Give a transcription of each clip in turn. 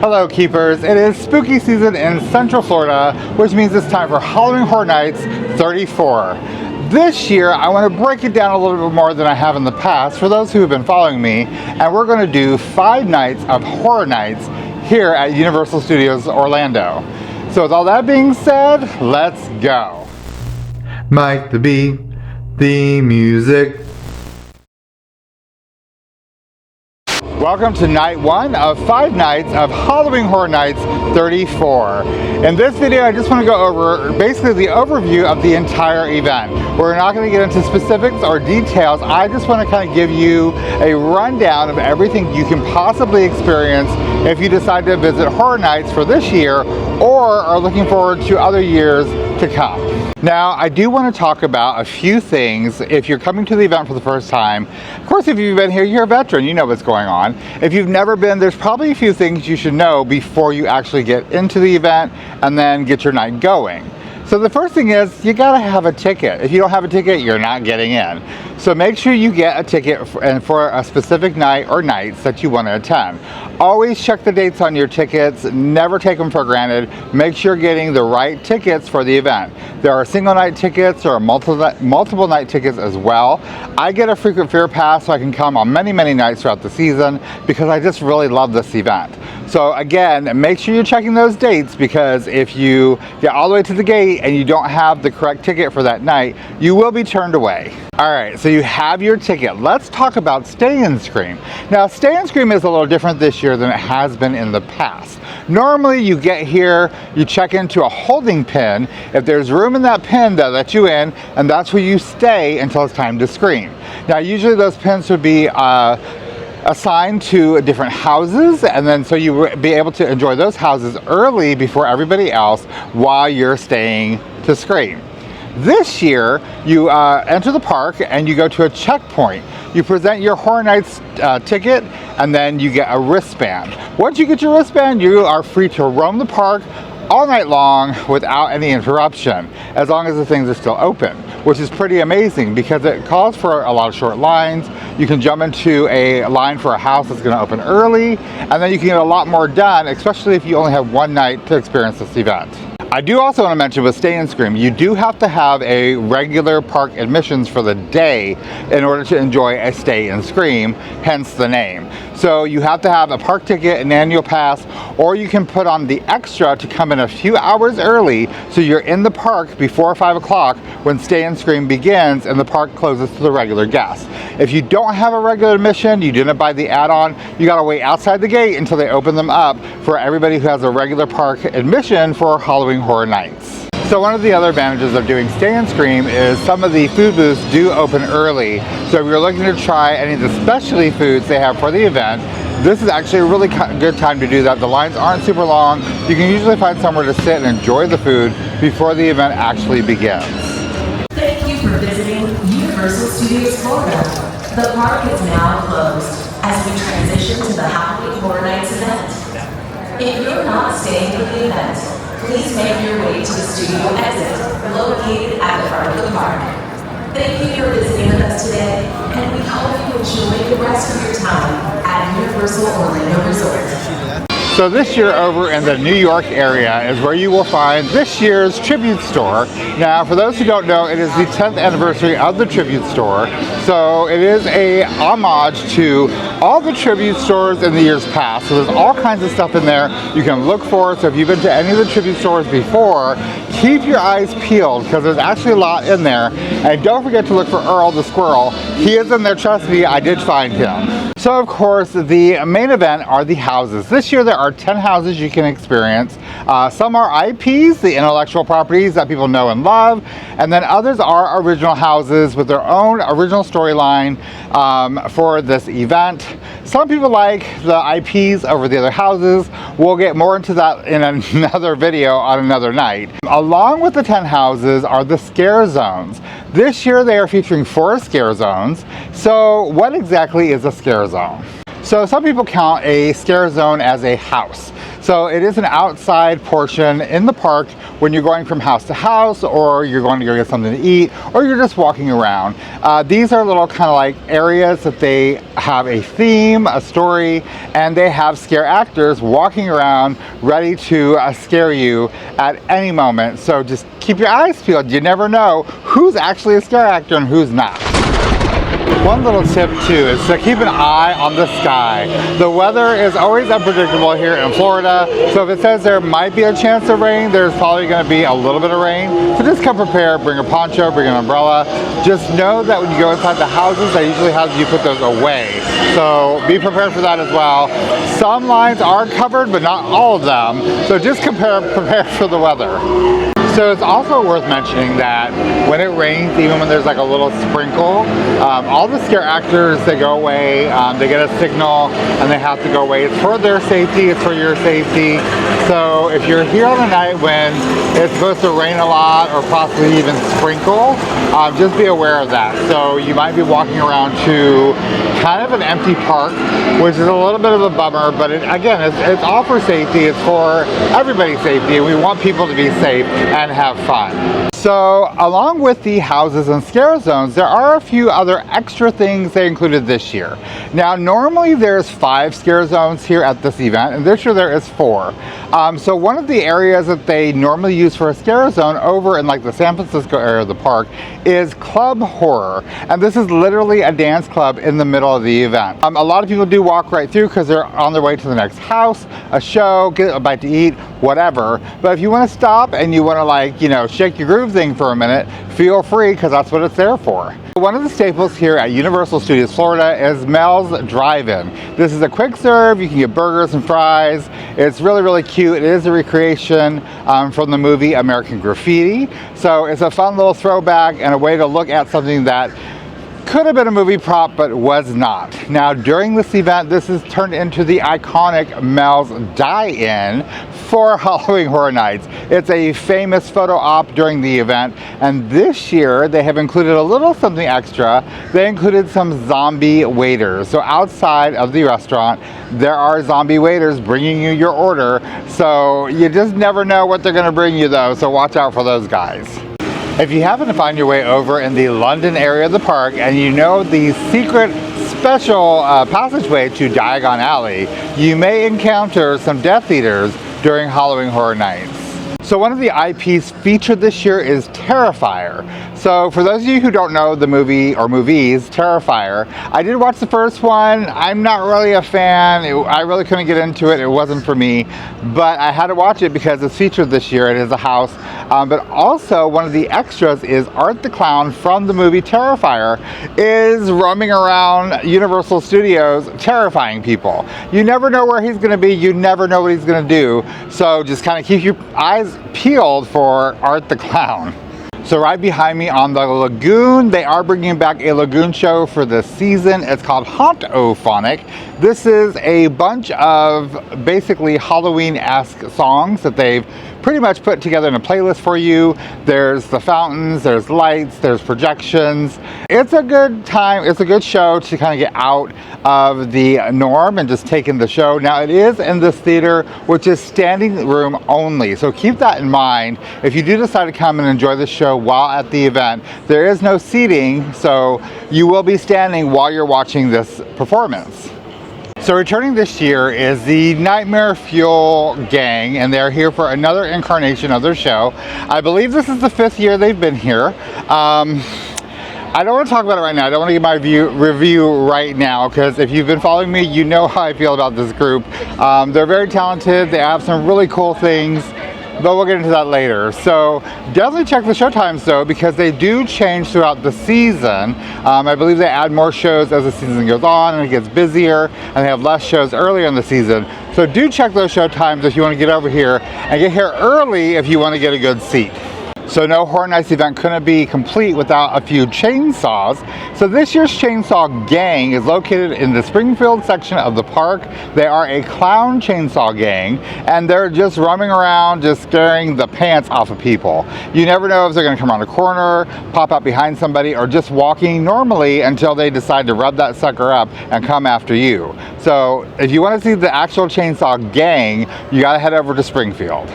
Hello Keepers, it is spooky season in Central Florida, which means it's time for Halloween Horror Nights 34. This year I want to break it down a little bit more than I have in the past for those who have been following me, and we're going to do 5 nights of Horror Nights here at Universal Studios Orlando. So with all that being said, let's go. Mike the Bee, the music. Welcome to night 1 of 5 nights of Halloween Horror Nights 34. In this video, I just want to go over basically the overview of the entire event. We're not going to get into specifics or details. I just want to kind of give you a rundown of everything you can possibly experience if you decide to visit Horror Nights for this year or are looking forward to other years to come. Now, I do want to talk about a few things if you're coming to the event for the first time. Of course, if you've been here, you're a veteran, you know what's going on. If you've never been, there's probably a few things you should know before you actually get into the event and then get your night going. So the first thing is, you gotta have a ticket. If you don't have a ticket, you're not getting in. So make sure you get a ticket for a specific night or nights that you want to attend. Always check the dates on your tickets, never take them for granted. Make sure you're getting the right tickets for the event. There are single night tickets or multiple night tickets as well. I get a frequent fear pass so I can come on many nights throughout the season because I just really love this event. So again, make sure you're checking those dates, because if you get all the way to the gate and you don't have the correct ticket for that night, you will be turned away. Alright, so you have your ticket. Let's talk about Stay and Scream. Now, Stay and Scream is a little different this year than it has been in the past. Normally, you get here, you check into a holding pen. If there's room in that pen, they'll let you in, and that's where you stay until it's time to scream. Now, usually those pens would be assigned to different houses, and then so you will be able to enjoy those houses early before everybody else while you're staying to scream. This year, you enter the park and you go to a checkpoint. You present your Horror Nights ticket, and then you get a wristband. Once you get your wristband, you are free to roam the park all night long without any interruption, as long as the things are still open, which is pretty amazing because it calls for a lot of short lines. You can jump into a line for a house that's going to open early, and then you can get a lot more done, especially if you only have one night to experience this event. I do also want to mention with Stay and Scream, you do have to have a regular park admissions for the day in order to enjoy a Stay and Scream, hence the name. So you have to have a park ticket, an annual pass, or you can put on the extra to come in a few hours early so you're in the park before 5 o'clock when Stay and Scream begins and the park closes to the regular guests. If you don't have a regular admission, you didn't buy the add-on, you gotta wait outside the gate until they open them up for everybody who has a regular park admission for Halloween Horror Nights. So one of the other advantages of doing Stay and Scream is some of the food booths do open early. So if you're looking to try any of the specialty foods they have for the event, this is actually a really good time to do that. The lines aren't super long. You can usually find somewhere to sit and enjoy the food before the event actually begins. Thank you for visiting Universal Studios Florida. The park is now closed as we transition to the Halloween Horror Nights event. If you're not staying for the event, please make your way to the studio exit located at the front of the park. Thank you for visiting with us today, and we hope you enjoy the rest of your time at Universal Orlando Resort. So this year over in the New York area is where you will find this year's Tribute Store. Now, for those who don't know, it is the 10th anniversary of the Tribute Store. So it is a homage to all the Tribute Stores in the years past. So there's all kinds of stuff in there you can look for. So if you've been to any of the Tribute Stores before, keep your eyes peeled because there's actually a lot in there. And don't forget to look for Earl the Squirrel. He is in there, trust me, I did find him. So of course, the main event are the houses. This year there are 10 houses you can experience. Some are IPs, the intellectual properties that people know and love, and then others are original houses with their own original storyline for this event. Some people like the IPs over the other houses. We'll get more into that in another video on another night. Along with the 10 houses are the scare zones. This year they are featuring 4 scare zones. So what exactly is a scare zone? So some people count a scare zone as a house. So it is an outside portion in the park when you're going from house to house, or you're going to go get something to eat, or you're just walking around. These are little kind of like areas that they have a theme, a story, and they have scare actors walking around ready to scare you at any moment. So just keep your eyes peeled. You never know who's actually a scare actor and who's not. One little tip too is to keep an eye on the sky. The weather is always unpredictable here in Florida, so if it says there might be a chance of rain, there's probably going to be a little bit of rain. So just come prepared, bring a poncho, bring an umbrella. Just know that when you go inside the houses, they usually have you put those away. So be prepared for that as well. Some lines are covered, but not all of them. So just prepare for the weather. So it's also worth mentioning that when it rains, even when there's like a little sprinkle, all the scare actors, they go away, they get a signal and they have to go away. It's for their safety, it's for your safety. So if you're here on a night when it's supposed to rain a lot or possibly even sprinkle, just be aware of that. So you might be walking around to kind of an empty park, which is a little bit of a bummer, but again, it's all for safety, it's for everybody's safety, and we want people to be safe and have fun. So along with the houses and scare zones, there are a few other extra things they included this year. Now normally there's 5 scare zones here at this event, and this year there is 4. So one of the areas that they normally use for a scare zone over in like the San Francisco area of the park is Club Horror, and this is literally a dance club in the middle of the event. A lot of people do walk right through because they're on their way to the next house, a show, get a bite to eat, whatever. But if you want to stop and you want to, like, you know, shake your groove thing for a minute, feel free, because that's what it's there for. One of the staples here at Universal Studios Florida is Mel's Drive-In. This is a quick serve. You can get burgers and fries. It's really, really cute. It is a recreation from the movie American Graffiti. So it's a fun little throwback and a way to look at something that could have been a movie prop but was not. Now during this event, this is turned into the iconic Mel's Die-In for Halloween Horror Nights. It's a famous photo op during the event, and this year they have included a little something extra. They included some zombie waiters. So outside of the restaurant, there are zombie waiters bringing you your order. So you just never know what they're going to bring you though, so watch out for those guys. If you happen to find your way over in the London area of the park and you know the secret special passageway to Diagon Alley, you may encounter some Death Eaters during Halloween Horror Nights. So one of the IPs featured this year is Terrifier. So for those of you who don't know the movie or movies, Terrifier, I did watch the first one. I'm not really a fan. I really couldn't get into it. It wasn't for me, but I had to watch it because it's featured this year. It is a house. But also one of the extras is Art the Clown from the movie Terrifier is roaming around Universal Studios terrifying people. You never know where he's going to be. You never know what he's going to do. So just kind of keep your eyes peeled for Art the Clown. So right behind me on the lagoon, they are bringing back a lagoon show for this season. It's called Haunt-O-Phonic. This is a bunch of basically Halloween-esque songs that they've pretty much put together in a playlist for you. There's the fountains, there's lights, there's projections. It's a good time, it's a good show to kind of get out of the norm and just take in the show. Now it is in this theater, which is standing room only. So keep that in mind. If you do decide to come and enjoy the show while at the event, there is no seating, so you will be standing while you're watching this performance. So returning this year is the Nightmare Fuel Gang, and they're here for another incarnation of their show. I believe this is the 5th year they've been here. I don't want to talk about it right now. I don't want to give my review right now, because if you've been following me, you know how I feel about this group. They're very talented. They have some really cool things, but we'll get into that later. So definitely check the show times though, because they do change throughout the season. I believe they add more shows as the season goes on and it gets busier, and they have less shows earlier in the season. So do check those show times if you want to get over here, and get here early if you want to get a good seat. So no Horror Nights event couldn't be complete without a few chainsaws. So this year's Chainsaw Gang is located in the Springfield section of the park. They are a clown chainsaw gang, and they're just roaming around, just scaring the pants off of people. You never know if they're gonna come around a corner, pop out behind somebody, or just walking normally until they decide to rub that sucker up and come after you. So if you wanna see the actual Chainsaw Gang, you gotta head over to Springfield.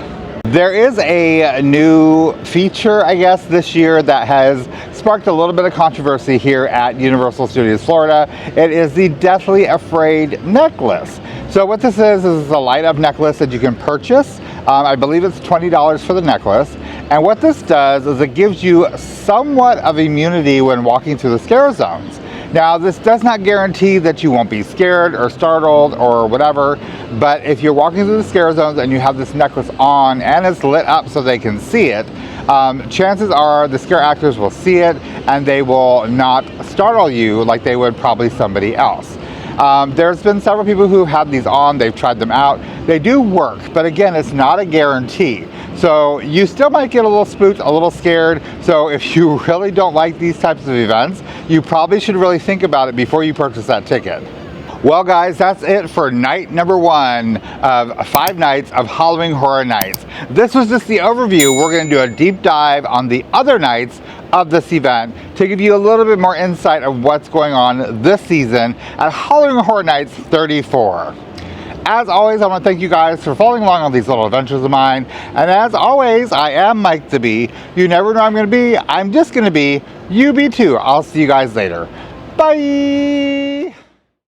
There is a new feature, I guess, this year that has sparked a little bit of controversy here at Universal Studios Florida. It is the Deathly Afraid necklace. So what this is a light up necklace that you can purchase. I believe it's $20 for the necklace. And what this does is it gives you somewhat of immunity when walking through the scare zones. Now, this does not guarantee that you won't be scared or startled or whatever, but if you're walking through the scare zones and you have this necklace on and it's lit up so they can see it, chances are the scare actors will see it and they will not startle you like they would probably somebody else. There's been several people who have these on, they've tried them out. They do work, but again, it's not a guarantee. So you still might get a little spooked, a little scared. So if you really don't like these types of events, you probably should really think about it before you purchase that ticket. Well guys, that's it for night number 1 of 5 nights of Halloween Horror Nights. This was just the overview. We're gonna do a deep dive on the other nights of this event to give you a little bit more insight of what's going on this season at Halloween Horror Nights 34. As always, I want to thank you guys for following along on these little adventures of mine. And as always, I am Mike the Bee. You never know I'm going to be. I'm just going to be. You be too. I'll see you guys later. Bye.